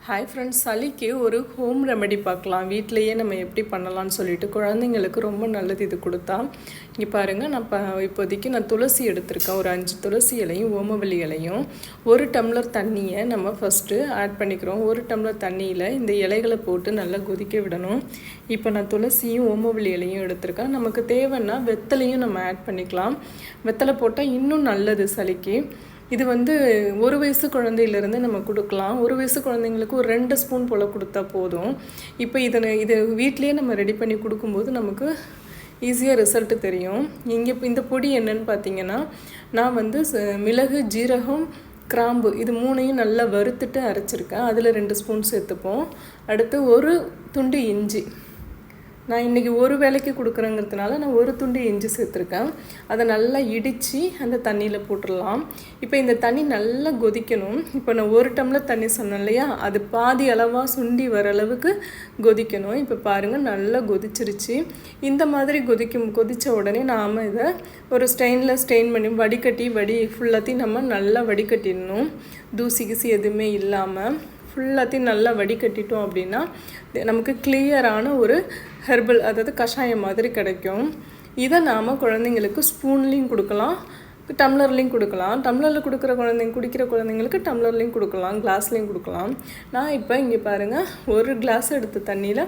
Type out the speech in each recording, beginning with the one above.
Hi friends, சளிக்கு ஒரு home remedy பார்க்கலாம். வீட்டிலையே நம்ம எப்படி பண்ணலான்னு சொல்லிட்டு குழந்தைங்களுக்கு ரொம்ப நல்லது இது கொடுத்தா. இங்கே பாருங்கள், இப்போதைக்கு நான் துளசி எடுத்திருக்கேன். ஒரு 5 துளசி இலையும் ஓமவல்லி இலையும் 1 டம்ளர் தண்ணியை நம்ம ஃபஸ்ட்டு ஆட் பண்ணிக்கிறோம். 1 டம்ளர் தண்ணியில் இந்த இலைகளை போட்டு நல்லா கொதிக்க விடணும். இப்போ நான் துளசியும் ஓமவல்லி இலையும் எடுத்திருக்கேன். நமக்கு தேவைன்னா வெத்தலையும் நம்ம ஆட் பண்ணிக்கலாம். வெத்தலை போட்டால் இன்னும் நல்லது சளிக்கு. இது வந்து 1 வயசு குழந்தையிலேருந்து நம்ம கொடுக்கலாம். 1 வயசு குழந்தைங்களுக்கு ஒரு 2 ஸ்பூன் போல் கொடுத்தா போதும். இப்போ இது வீட்டிலேயே நம்ம ரெடி பண்ணி கொடுக்கும்போது நமக்கு ஈஸியாக ரிசல்ட்டு தெரியும். இந்த பொடி என்னன்னு பார்த்தீங்கன்னா, நான் வந்து மிளகு, ஜீரகம், கிராம்பு இது 3ஐயும் நல்லா வறுத்துட்டு அரைச்சிருக்கேன். அதில் 2 ஸ்பூன் சேர்த்துப்போம். அடுத்து 1 துண்டு இஞ்சி. நான் இன்றைக்கி ஒரு வேளைக்கு கொடுக்குறேங்கிறதுனால நான் 1 துண்டு இஞ்சி சேர்த்துருக்கேன். அதை நல்லா இடித்து அந்த தண்ணியில் போட்டுடலாம். இப்போ இந்த தண்ணி நல்லா கொதிக்கணும். இப்போ நான் 1 டம்ளர் தண்ணி சொன்னேன் இல்லையா, அது பாதி அளவாக சுண்டி வர அளவுக்கு கொதிக்கணும். இப்போ பாருங்கள், நல்லா கொதிச்சிருச்சு. இந்த மாதிரி கொதித்த உடனே நாம் இதை ஒரு ஸ்டெயின் பண்ணி வடி ஃபுல்லாத்தையும் நம்ம நல்லா வடிகட்டிடணும். தூசி கிசி எதுவுமே இல்லாமல் ஃபுல்லாத்தையும் நல்லா வடிகட்டிட்டோம் அப்படின்னா நமக்கு கிளியரான ஒரு ஹெர்பல், அதாவது கஷாயம் மாதிரி கிடைக்கும். இதை நாம் குழந்தைங்களுக்கு ஸ்பூன்லேயும் கொடுக்கலாம், டம்ளர்லேயும் கொடுக்கலாம். டம்ளரில் குடிக்கிற குழந்தைங்களுக்கு டம்ளர்லேயும் கொடுக்கலாம், கிளாஸ்லேயும் கொடுக்கலாம். நான் இப்போ இங்கே பாருங்கள், 1 கிளாஸ் எடுத்த தண்ணியில்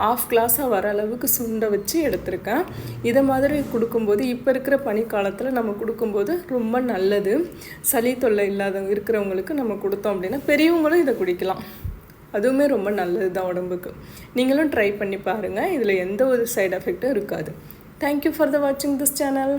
1/2 கிளாஸாக வர அளவுக்கு சுண்டை வச்சு எடுத்திருக்கேன். இதை மாதிரி கொடுக்கும்போது இப்போ இருக்கிற பனிக்காலத்தில் நம்ம கொடுக்கும்போது ரொம்ப நல்லது. சளி தொல்லை இருக்கிறவங்களுக்கு நம்ம கொடுத்தோம் அப்படின்னா பெரியவங்களும் இதை குடிக்கலாம். அதுவுமே ரொம்ப நல்லது தான் உடம்புக்கு. நீங்களும் ட்ரை பண்ணி பாருங்கள். இதில் எந்த ஒரு சைடு எஃபெக்டும் இருக்காது. தேங்க்யூ ஃபார் வாட்சிங் திஸ் சேனல்.